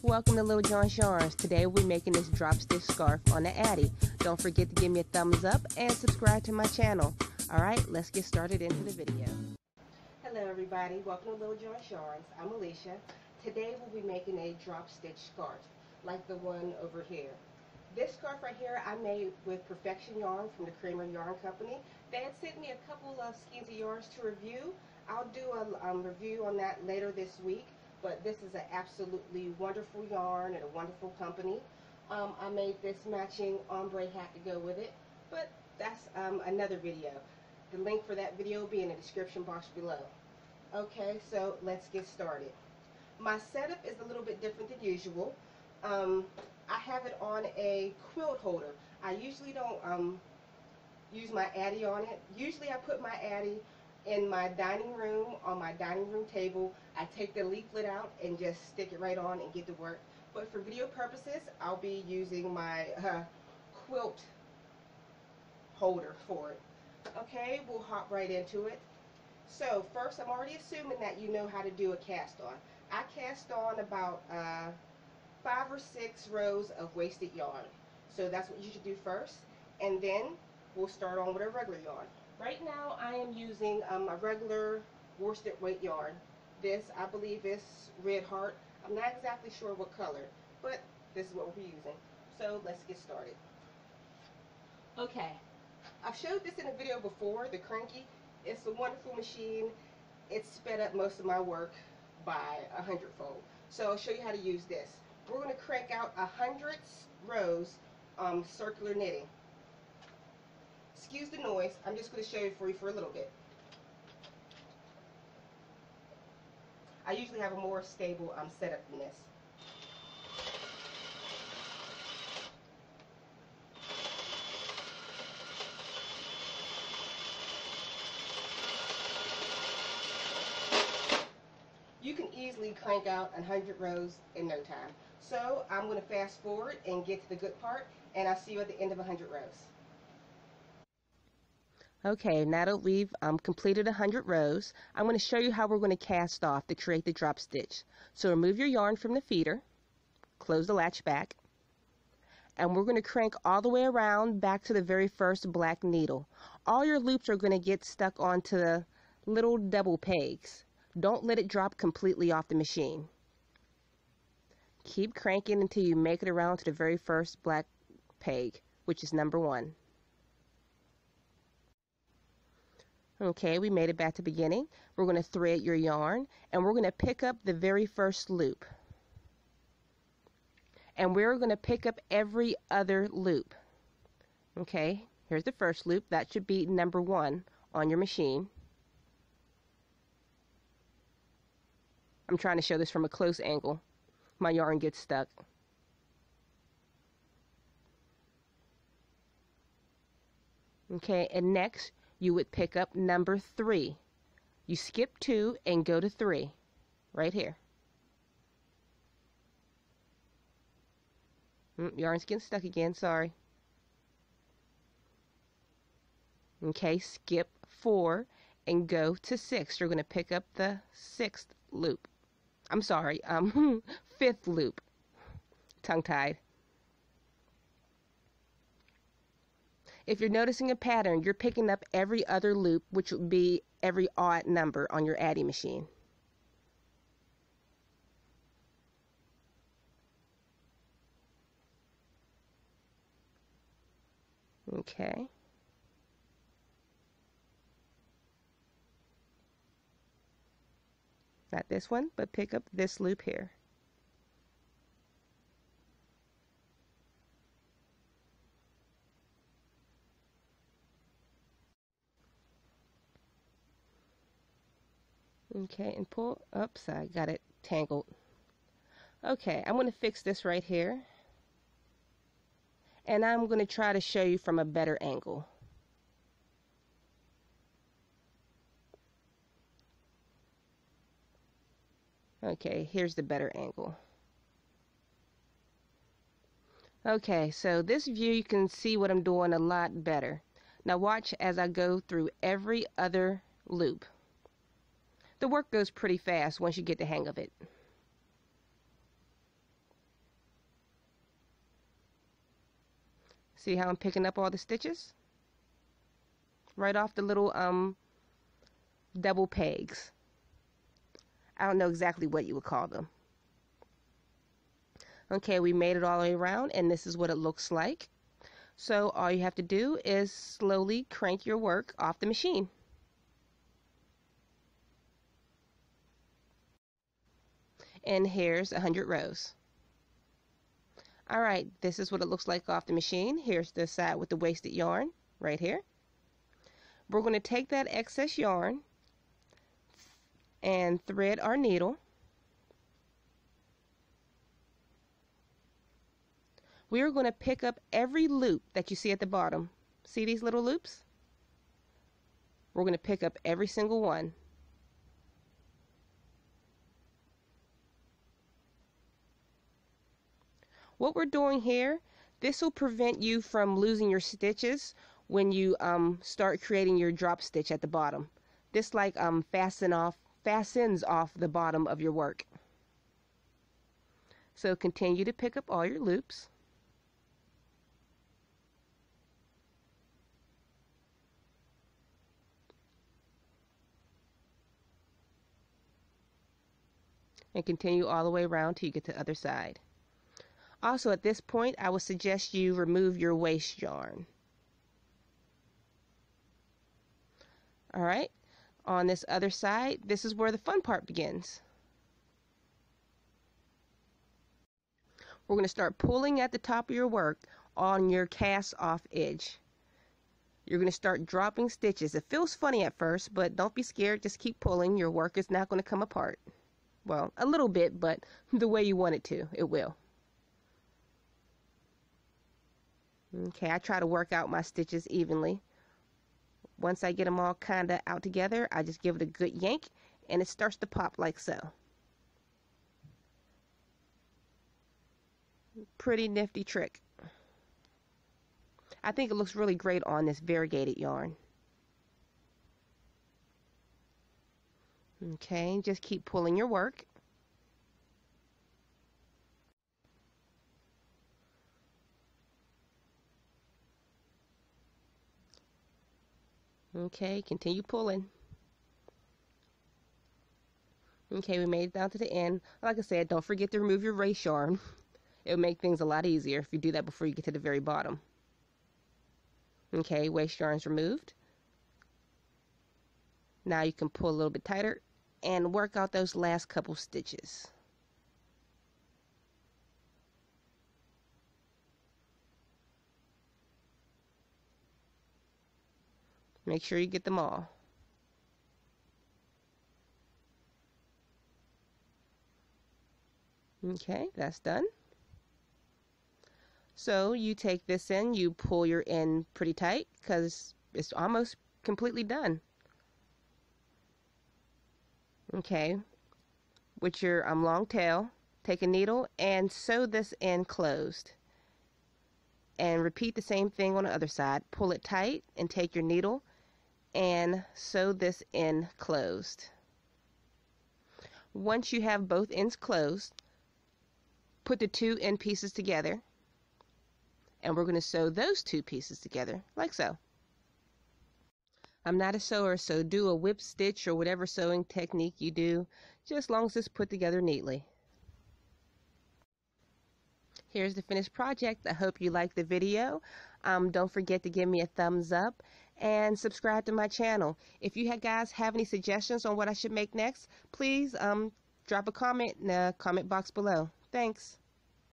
Welcome to Little John's Yarns. Today we're making this drop stitch scarf on the Addi. Don't forget to give me a thumbs up and subscribe to my channel. Alright, let's get started into the video. Hello everybody, welcome to Little John's Yarns. I'm Alicia. Today we'll be making a drop stitch scarf like the one over here. This scarf right here I made with Perfection Yarn from the Kramer Yarn Company. They had sent me a couple of skeins of yarns to review. I'll do a review on that later this week. But this is an absolutely wonderful yarn and a wonderful company. I made this matching ombre hat to go with it, but that's another video. The link for that video will be in the description box below. Okay, so let's get started. My setup is a little bit different than usual. I have it on a quilt holder. I usually don't use my Addi on it. Usually I put my Addi in my dining room, on my dining room table. I take the leaflet out and just stick it right on and get to work. But for video purposes, I'll be using my quilt holder for it. Okay, we'll hop right into it. So first, I'm already assuming that you know how to do a cast on. I cast on about 5 or 6 rows of wasted yarn. So that's what you should do first. And then we'll start on with a regular yarn. Right now I am using a regular worsted weight yarn. This, I believe, is Red Heart. I'm not exactly sure what color, but this is what we'll be using. So let's get started. Okay, I've showed this in a video before, the Cranky. It's a wonderful machine. It's sped up most of my work by 100-fold. So I'll show you how to use this. We're going to crank out 100 rows circular knitting. Excuse the noise, I'm just going to show you for a little bit. I usually have a more stable setup than this. You can easily crank out 100 rows in no time. So I'm going to fast forward and get to the good part, and I'll see you at the end of 100 rows. Okay, now that we've completed 100 rows, I'm going to show you how we're going to cast off to create the drop stitch. So remove your yarn from the feeder, close the latch back, and we're going to crank all the way around back to the very first black needle. All your loops are going to get stuck onto the little double pegs. Don't let it drop completely off the machine. Keep cranking until you make it around to the very first black peg, which is number 1. Okay, we made it back to the beginning. We're going to thread your yarn and we're going to pick up the very first loop. And we're going to pick up every other loop. Okay, here's the first loop. That should be number 1 on your machine. I'm trying to show this from a close angle. My yarn gets stuck. Okay, and next you would pick up number 3. You skip 2 and go to 3, right here. Yarn's getting stuck again, sorry. Okay, skip 4 and go to 6. You're going to pick up the 6th loop. I'm sorry, 5th loop. Tongue-tied. If you're noticing a pattern, you're picking up every other loop, which would be every odd number on your Addi machine. Okay. Not this one, but pick up this loop here. Okay, and pull up, so I got it tangled. Okay, I'm going to fix this right here. And I'm going to try to show you from a better angle. Okay, here's the better angle. Okay, so this view you can see what I'm doing a lot better. Now watch as I go through every other loop. The work goes pretty fast once you get the hang of it. See how I'm picking up all the stitches? Right off the little double pegs. I don't know exactly what you would call them. Okay, we made it all the way around, and this is what it looks like. So all you have to do is slowly crank your work off the machine. And here's 100 rows. Alright, this is what it looks like off the machine. Here's the side with the wasted yarn right here. We're going to take that excess yarn and thread our needle. We are going to pick up every loop that you see at the bottom. See these little loops? We're going to pick up every single one. What we're doing here, this will prevent you from losing your stitches when you start creating your drop stitch at the bottom. This like fastens off the bottom of your work. So continue to pick up all your loops. And continue all the way around till you get to the other side. Also, at this point, I would suggest you remove your waste yarn. Alright, on this other side, this is where the fun part begins. We're going to start pulling at the top of your work on your cast off edge. You're going to start dropping stitches. It feels funny at first, but don't be scared. Just keep pulling. Your work is not going to come apart. Well, a little bit, but the way you want it to, it will. Okay, I try to work out my stitches evenly. Once I get them all kind of out together, I just give it a good yank, and it starts to pop like so. Pretty nifty trick. I think it looks really great on this variegated yarn. Okay, just keep pulling your work. Okay, continue pulling. Okay, we made it down to the end. Like I said, don't forget to remove your race yarn. It'll make things a lot easier if you do that before you get to the very bottom. Okay, waste yarn's removed. Now you can pull a little bit tighter and work out those last couple stitches. Make sure you get them all. Okay, that's done. So you take this in, you pull your end pretty tight because it's almost completely done. Okay, with your long tail, take a needle and sew this end closed. And repeat the same thing on the other side. Pull it tight and take your needle and sew this end closed. Once you have both ends closed, put the two end pieces together, and we're going to sew those two pieces together like so. I'm not a sewer, so do a whip stitch or whatever sewing technique you do, just as long as it's put together neatly. Here's the finished project. I hope you liked the video. Don't forget to give me a thumbs up and subscribe to my channel. If you guys have any suggestions on what I should make next, please drop a comment in the comment box below. Thanks.